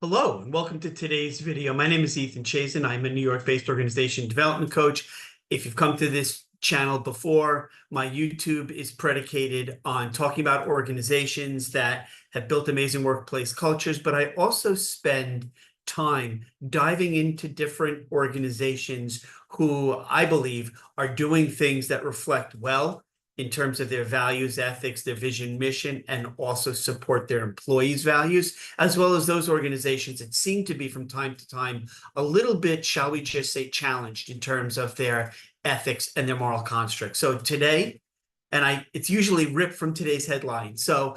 Hello and welcome to today's video. My name is Ethan Chazen. I'm a New York-based organization development coach. If you've come to this channel before, my YouTube is predicated on talking about organizations that have built amazing workplace cultures, but I also spend time diving into different organizations who I believe are doing things that reflect well in terms of their values, ethics, their vision, mission, and also support their employees' values, as well as those organizations that seem to be from time to time a little bit, shall we just say, challenged in terms of their ethics and their moral construct. So today, it's usually ripped from today's headline. So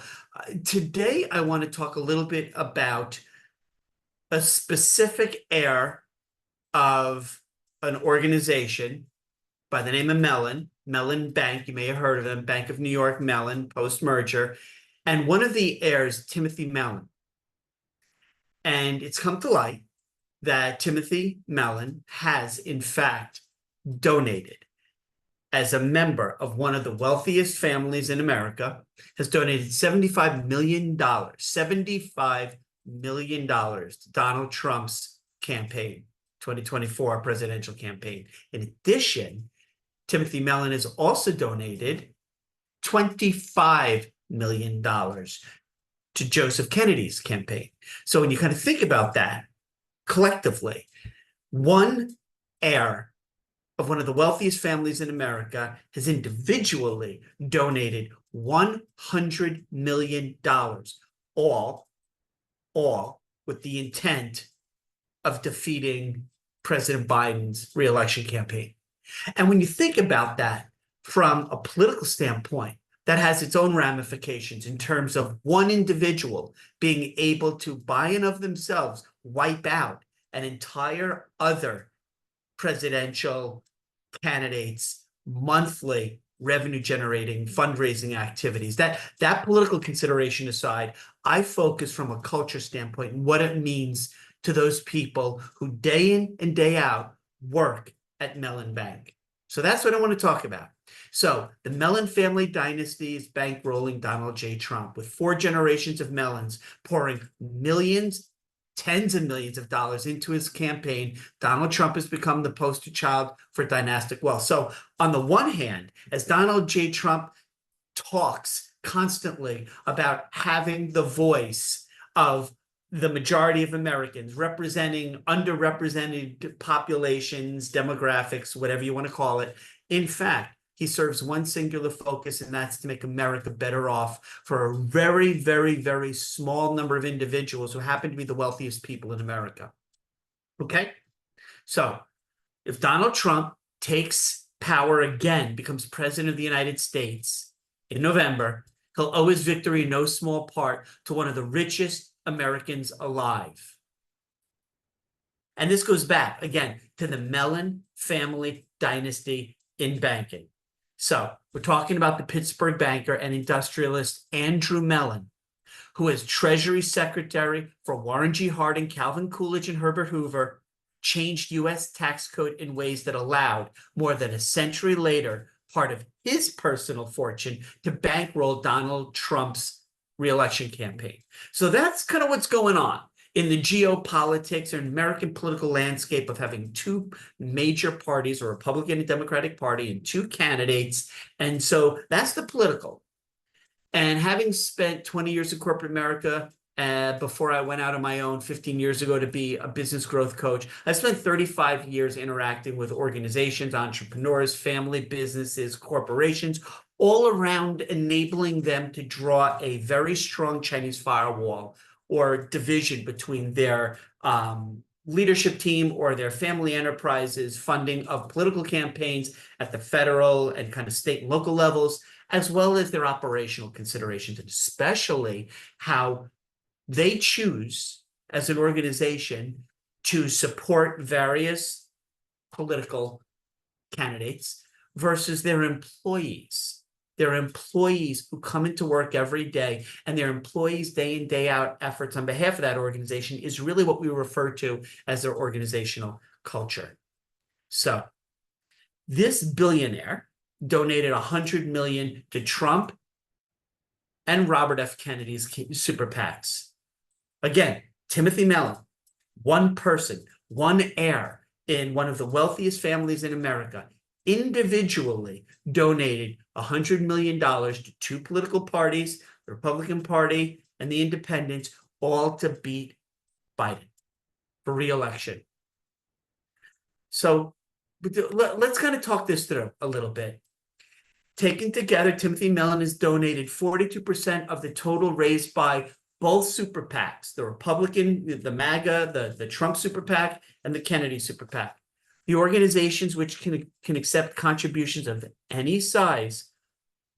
today I want to talk a little bit about a specific heir of an organization by the name of Mellon Bank. You may have heard of them, Bank of New York Mellon, post-merger. And one of the heirs, Timothy Mellon. And it's come to light that Timothy Mellon has, in fact, donated as a member of one of the wealthiest families in America, has donated $75 million to Donald Trump's campaign, 2024 presidential campaign. In addition, Timothy Mellon has also donated $25 million to Joseph Kennedy's campaign. So when you kind of think about that collectively, one heir of one of the wealthiest families in America has individually donated $100 million, all with the intent of defeating President Biden's reelection campaign. And when you think about that from a political standpoint, that has its own ramifications in terms of one individual being able to, by and of themselves, wipe out an entire other presidential candidate's monthly revenue-generating fundraising activities. That political consideration aside, I focus from a culture standpoint and what it means to those people who day in and day out work at Mellon Bank. So that's what I want to talk about. So the Mellon family dynasty is bankrolling Donald J. Trump with 4 generations of Mellons pouring millions, tens of millions of dollars into his campaign. Donald Trump has become the poster child for dynastic wealth. So on the one hand, as Donald J. Trump talks constantly about having the voice of the majority of Americans, representing underrepresented populations, demographics, whatever you want to call it. In fact, he serves one singular focus, and that's to make America better off for a very, very, very small number of individuals who happen to be the wealthiest people in America. Okay? So if Donald Trump takes power again, becomes president of the United States in November, he'll owe his victory in no small part to one of the richest Americans alive. And this goes back, again, to the Mellon family dynasty in banking. So we're talking about the Pittsburgh banker and industrialist Andrew Mellon, who as Treasury Secretary for Warren G. Harding, Calvin Coolidge, and Herbert Hoover, changed U.S. tax code in ways that allowed, more than a century later, part of his personal fortune to bankroll Donald Trump's reelection campaign. So that's kind of what's going on in the geopolitics or American political landscape of having 2 major parties, a Republican and Democratic Party, and 2 candidates. And so that's the political. And having spent 20 years in corporate America, before I went out on my own 15 years ago to be a business growth coach, I spent 35 years interacting with organizations, entrepreneurs, family businesses, corporations, all around enabling them to draw a very strong Chinese firewall or division between their leadership team or their family enterprises, funding of political campaigns at the federal and kind of state and local levels, as well as their operational considerations, and especially how they choose as an organization to support various political candidates versus their employees. Their employees who come into work every day, and their employees' day in, day out efforts on behalf of that organization is really what we refer to as their organizational culture. So this billionaire donated $100 million to Trump and Robert F. Kennedy's super PACs. Again, Timothy Mellon, one person, one heir in one of the wealthiest families in America, individually donated $100 million to two political parties, the Republican Party and the Independents, all to beat Biden for re-election. So let's kind of talk this through a little bit. Taken together, Timothy Mellon has donated 42% of the total raised by both super PACs, the Republican, the MAGA, the Trump super PAC, and the Kennedy super PAC. The organizations which can accept contributions of any size,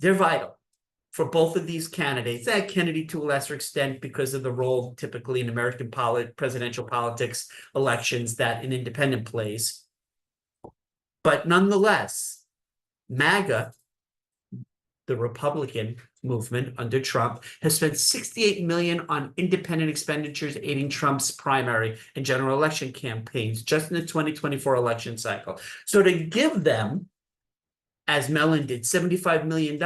they're vital for both of these candidates. Kennedy to a lesser extent because of the role typically in American presidential politics elections that an independent plays. But nonetheless, MAGA, the Republican movement under Trump, has spent $68 million on independent expenditures aiding Trump's primary and general election campaigns just in the 2024 election cycle. So to give them, as Mellon did, $75 million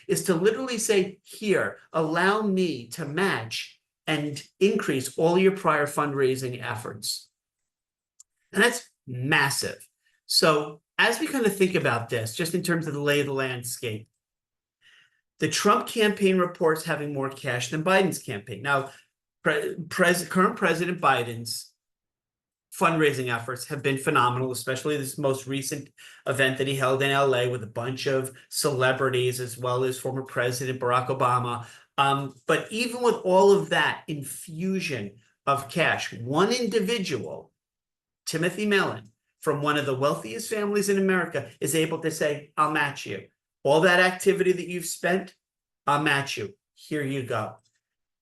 is to literally say, here, allow me to match and increase all your prior fundraising efforts. And that's massive. So as we kind of think about this, just in terms of the lay of the landscape, the Trump campaign reports having more cash than Biden's campaign. Now, current President Biden's fundraising efforts have been phenomenal, especially this most recent event that he held in LA with a bunch of celebrities, as well as former President Barack Obama. But even with all of that infusion of cash, one individual, Timothy Mellon, from one of the wealthiest families in America, is able to say, I'll match you. All that activity that you've spent, I'll match you. Here you go.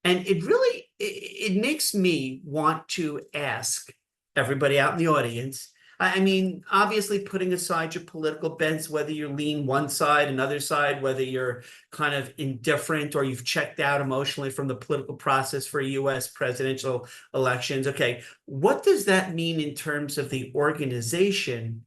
And it really, it makes me want to ask everybody out in the audience, I mean, obviously putting aside your political bents, whether you lean one side, another side, whether you're kind of indifferent or you've checked out emotionally from the political process for US presidential elections. Okay, what does that mean in terms of the organization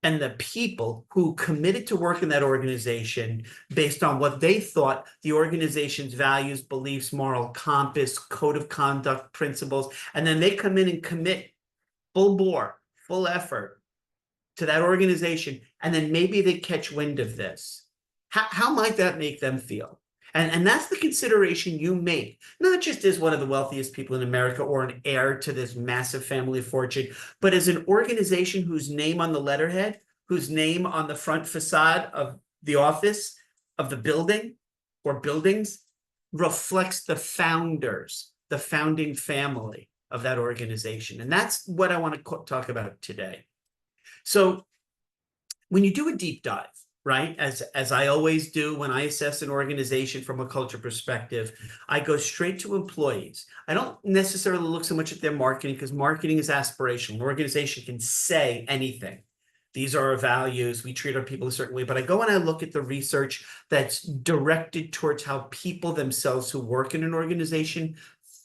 and the people who committed to work in that organization based on what they thought the organization's values, beliefs, moral compass, code of conduct, principles, and then they come in and commit full bore, full effort to that organization, and then maybe they catch wind of this. How might that make them feel? And that's the consideration you make, not just as one of the wealthiest people in America or an heir to this massive family of fortune, but as an organization whose name on the letterhead, whose name on the front facade of the office, of the building or buildings, reflects the founders, the founding family of that organization. And that's what I want to talk about today. So when you do a deep dive, right, as I always do when I assess an organization from a culture perspective, I go straight to employees. I don't necessarily look so much at their marketing because marketing is aspirational. An organization can say anything. These are our values. We treat our people a certain way. But I go and I look at the research that's directed towards how people themselves who work in an organization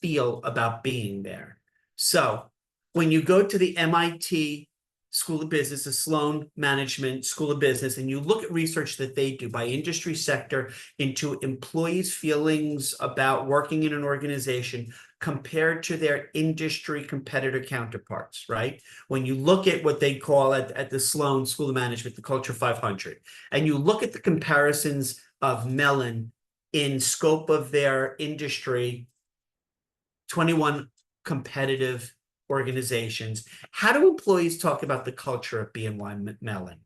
feel about being there. So when you go to the MIT School of Business, the Sloan Management School of Business, and you look at research that they do by industry sector into employees' feelings about working in an organization compared to their industry competitor counterparts, right? When you look at what they call at the Sloan School of Management, the Culture 500, and you look at the comparisons of Mellon in scope of their industry, 21 competitive organizations. How do employees talk about the culture of BNY Mellon?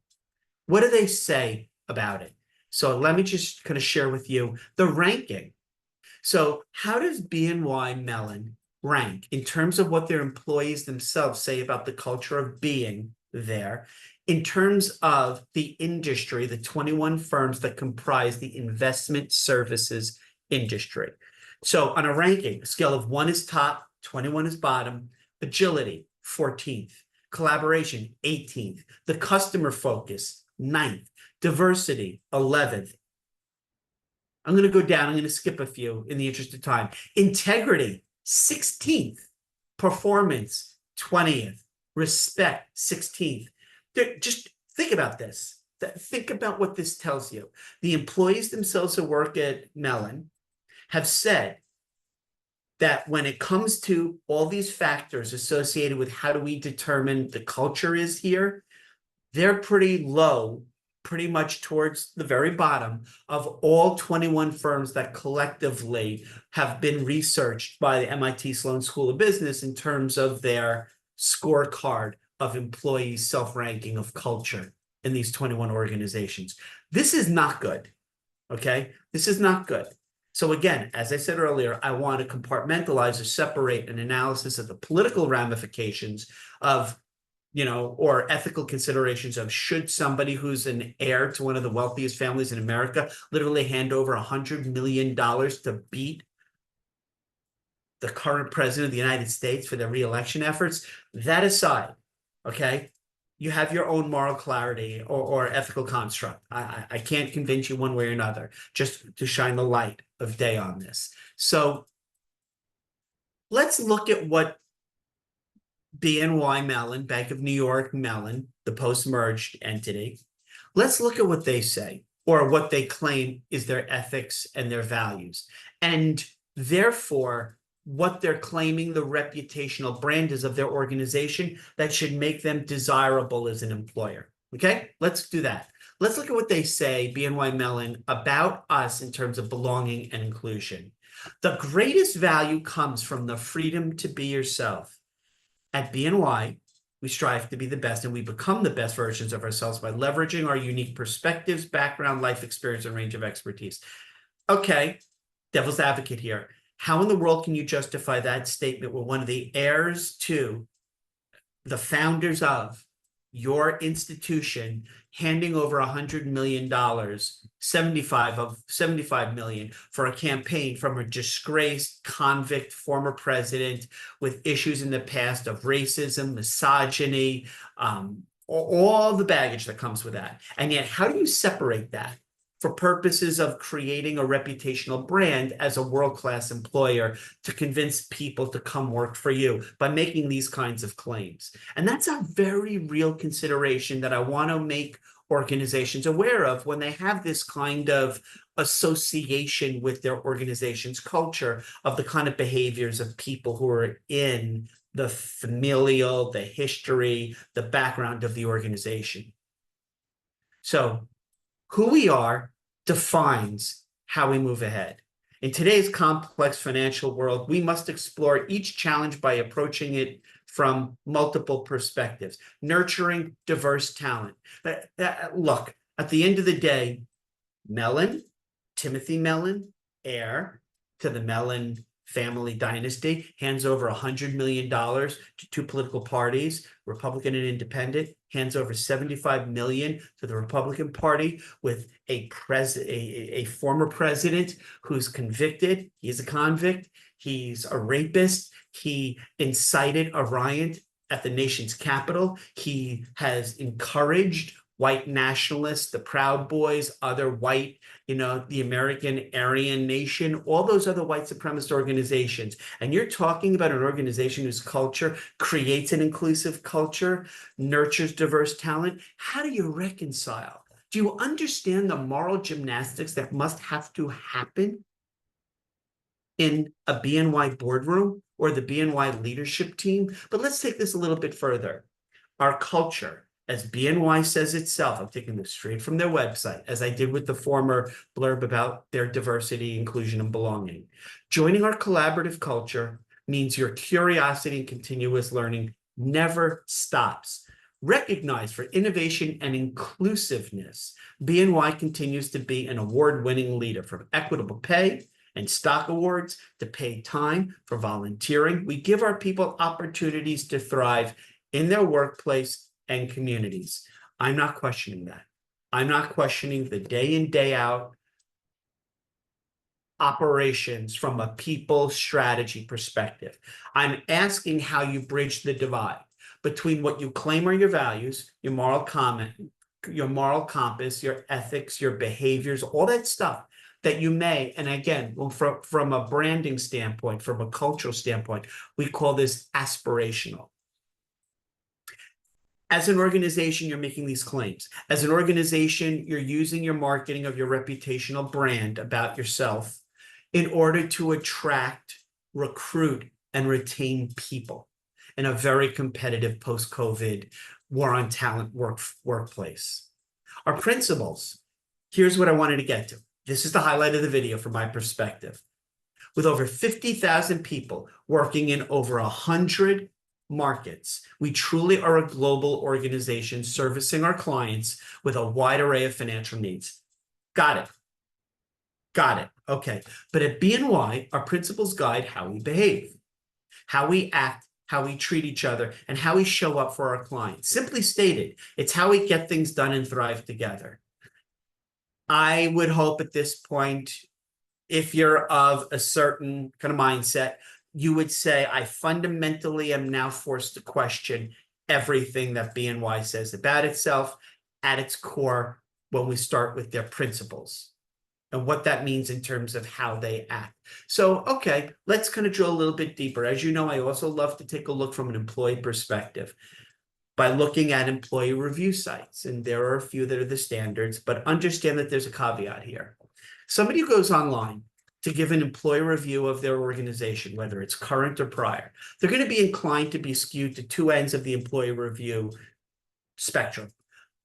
What do they say about it? So let me just kind of share with you the ranking. So how does BNY Mellon rank in terms of what their employees themselves say about the culture of being there, in terms of the industry, the 21 firms that comprise the investment services industry? So on a ranking, a scale of 1 is top, 21 is bottom. Agility, 14th. Collaboration, 18th. The customer focus, 9th. Diversity, 11th. I'm going to go down. I'm going to skip a few in the interest of time. Integrity, 16th. Performance, 20th. Respect, 16th. Just think about this. Think about what this tells you. The employees themselves who work at Mellon have said that when it comes to all these factors associated with how do we determine the culture is here, they're pretty low, pretty much towards the very bottom of all 21 firms that collectively have been researched by the MIT Sloan School of Business in terms of their scorecard of employee self-ranking of culture in these 21 organizations. This is not good, okay? This is not good. So again, as I said earlier, I want to compartmentalize or separate an analysis of the political ramifications of, or ethical considerations of should somebody who's an heir to one of the wealthiest families in America literally hand over $100 million to beat the current president of the United States for their reelection efforts. That aside, okay, you have your own moral clarity or ethical construct. I can't convince you one way or another, just to shine the light of day on this. So let's look at what BNY Mellon, Bank of New York Mellon, the post-merged entity, let's look at what they say or what they claim is their ethics and their values. And therefore, what they're claiming the reputational brand is of their organization that should make them desirable as an employer. Okay, let's do that. Let's look at what they say, BNY Mellon, about us in terms of belonging and inclusion. The greatest value comes from the freedom to be yourself. At BNY, we strive to be the best, and we become the best versions of ourselves by leveraging our unique perspectives, background, life experience, and range of expertise. Okay, devil's advocate here. How in the world can you justify that statement when one of the heirs to the founders of your institution handing over $100 million, 75 million for a campaign from a disgraced convict former president with issues in the past of racism, misogyny, all the baggage that comes with that. And yet, how do you separate that for purposes of creating a reputational brand as a world-class employer to convince people to come work for you by making these kinds of claims? And that's a very real consideration that I want to make organizations aware of when they have this kind of association with their organization's culture of the kind of behaviors of people who are in the familial, the history, the background of the organization. So who we are defines how we move ahead. In today's complex financial world, we must explore each challenge by approaching it from multiple perspectives, nurturing diverse talent. But look, at the end of the day, Mellon, Timothy Mellon, heir to the Mellon family dynasty, hands over $100 million to two political parties, Republican and Independent, hands over $75 million to the Republican Party with a former president who's convicted. He's a convict. He's a rapist. He incited a riot at the nation's capital. He has encouraged white nationalists, the Proud Boys, other white, the American Aryan Nation, all those other white supremacist organizations. And you're talking about an organization whose culture creates an inclusive culture, nurtures diverse talent. How do you reconcile? Do you understand the moral gymnastics that must have to happen in a BNY boardroom or the BNY leadership team? But let's take this a little bit further. Our culture, as BNY says itself, I'm taking this straight from their website, as I did with the former blurb about their diversity, inclusion, and belonging. Joining our collaborative culture means your curiosity and continuous learning never stops. Recognized for innovation and inclusiveness, BNY continues to be an award-winning leader, from equitable pay and stock awards to paid time for volunteering. We give our people opportunities to thrive in their workplace and communities. I'm not questioning that. I'm not questioning the day in, day out operations from a people strategy perspective. I'm asking how you bridge the divide between what you claim are your values, your moral compass, your ethics, your behaviors, all that stuff that you may, and again, from a branding standpoint, from a cultural standpoint, we call this aspirational. As an organization, you're making these claims. As an organization, you're using your marketing of your reputational brand about yourself in order to attract recruit and retain people in a very competitive post-COVID war on talent workplace. Our principles, here's what I wanted to get to. This is the highlight of the video from my perspective. With over 50,000 people working in over 100 markets, we truly are a global organization servicing our clients with a wide array of financial needs. Got it. Got it. Okay. But at BNY, our principles guide how we behave, how we act, how we treat each other, and how we show up for our clients. Simply stated, it's how we get things done and thrive together. I would hope at this point, if you're of a certain kind of mindset, you would say, I fundamentally am now forced to question everything that BNY says about itself at its core when we start with their principles and what that means in terms of how they act. So, okay, let's kind of drill a little bit deeper. As you know, I also love to take a look from an employee perspective by looking at employee review sites. And there are a few that are the standards, but understand that there's a caveat here. Somebody who goes online to give an employee review of their organization, whether it's current or prior, they're going to be inclined to be skewed to two ends of the employee review spectrum.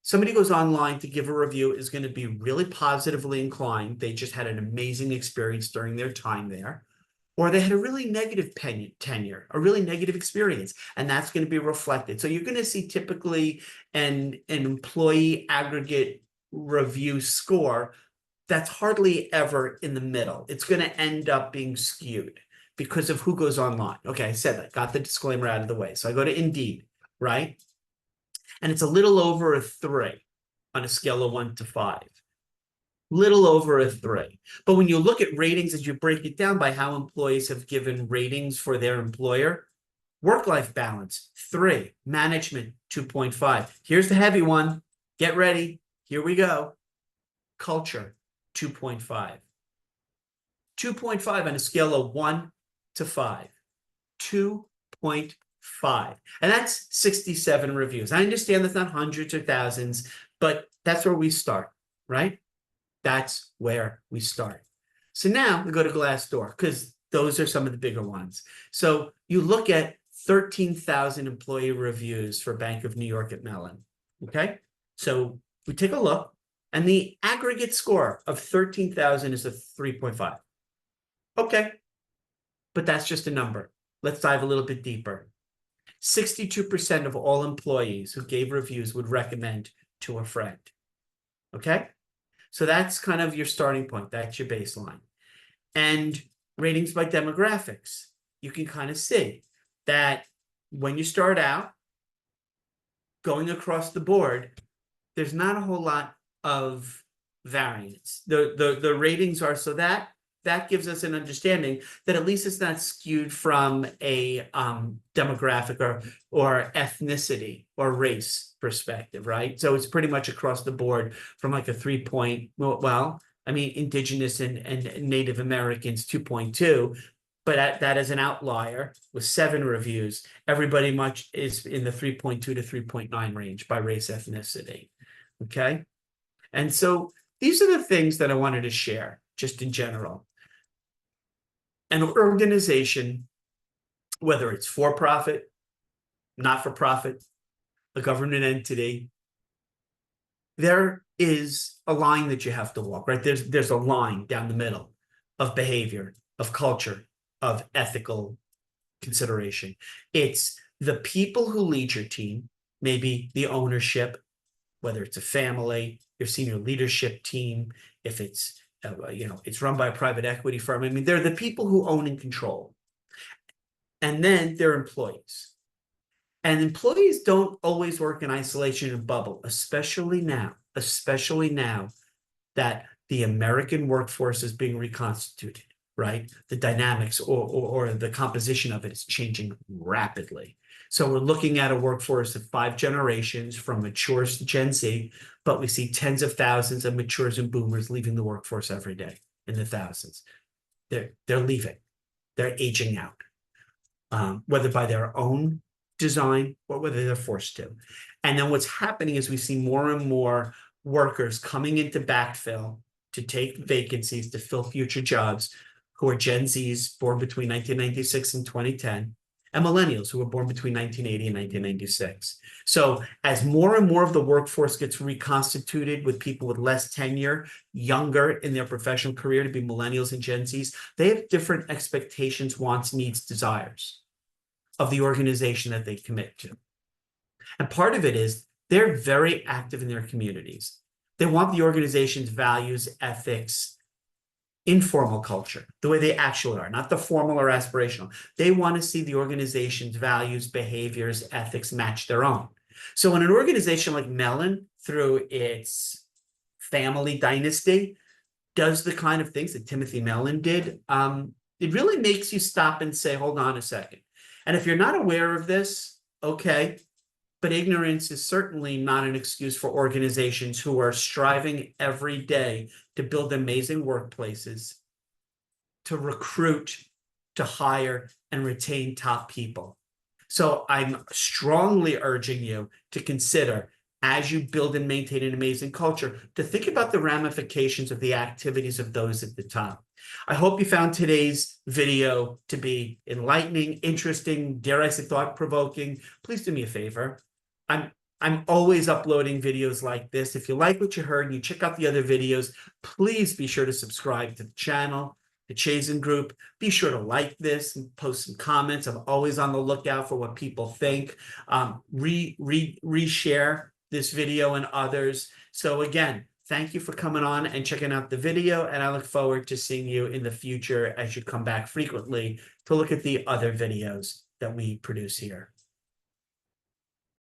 Somebody goes online to give a review is going to be really positively inclined. They just had an amazing experience during their time there, or they had a really negative tenure, a really negative experience, and that's going to be reflected. So you're going to see typically an employee aggregate review score that's hardly ever in the middle. It's going to end up being skewed because of who goes online. Okay, I said that, got the disclaimer out of the way. So I go to Indeed, right? And it's a little over a 3 on a scale of 1 to 5. Little over a 3. But when you look at ratings, as you break it down by how employees have given ratings for their employer, work-life balance, 3. Management, 2.5. Here's the heavy one. Get ready. Here we go. Culture, 2.5. 2.5 on a scale of 1 to 5. 2.5. And that's 67 reviews. I understand that's not hundreds or thousands, but that's where we start, right? That's where we start. So now we go to Glassdoor because those are some of the bigger ones. So you look at 13,000 employee reviews for Bank of New York at Mellon. Okay. So we take a look and the aggregate score of 13,000 is a 3.5. Okay. But that's just a number. Let's dive a little bit deeper. 62% of all employees who gave reviews would recommend to a friend. Okay. So that's kind of your starting point. That's your baseline. And ratings by demographics. You can kind of see that when you start out going across the board, there's not a whole lot of variance. The ratings are so that gives us an understanding that at least it's not skewed from a demographic or ethnicity or race perspective, right? So it's pretty much across the board from like a 3 point, well, I mean, Indigenous and Native Americans, 2.2, but that is an outlier with 7 reviews. Everybody much is in the 3.2 to 3.9 range by race ethnicity, okay? And so these are the things that I wanted to share just in general. An organization, whether it's for-profit, not-for-profit, a government entity, there is a line that you have to walk, right? There's a line down the middle of behavior, of culture, of ethical consideration. It's the people who lead your team, maybe the ownership, whether it's a family, your senior leadership team, if it's it's run by a private equity firm. I mean, they're the people who own and control. And then they're employees. And employees don't always work in isolation and bubble, especially now that the American workforce is being reconstituted, right? The dynamics or the composition of it is changing rapidly. So we're looking at a workforce of 5 generations from matures to Gen Z, but we see tens of thousands of matures and boomers leaving the workforce every day in the thousands. They're leaving. They're aging out, whether by their own design or whether they're forced to. And then what's happening is we see more and more workers coming into backfill to take vacancies, to fill future jobs, who are Gen Zs born between 1996 and 2010, and millennials who were born between 1980 and 1996. So as more and more of the workforce gets reconstituted with people with less tenure, younger in their professional career, to be millennials and Gen Zs, they have different expectations, wants, needs, desires of the organization that they commit to. And part of it is they're very active in their communities. They want the organization's values, ethics, informal culture, the way they actually are, not the formal or aspirational. They want to see the organization's values, behaviors, ethics match their own. So in an organization like Mellon, through its family dynasty, does the kind of things that Timothy Mellon did, it really makes you stop and say, hold on a second. And if you're not aware of this, okay, but ignorance is certainly not an excuse for organizations who are striving every day to build amazing workplaces, to recruit, to hire, and retain top people. So I'm strongly urging you to consider, as you build and maintain an amazing culture, to think about the ramifications of the activities of those at the top. I hope you found today's video to be enlightening, interesting, dare I say thought-provoking. Please do me a favor. I'm always uploading videos like this. If you like what you heard and you check out the other videos, please be sure to subscribe to the channel, the Chazen Group. Be sure to like this and post some comments. I'm always on the lookout for what people think. Reshare this video and others. So again, thank you for coming on and checking out the video, and I look forward to seeing you in the future as you come back frequently to look at the other videos that we produce here.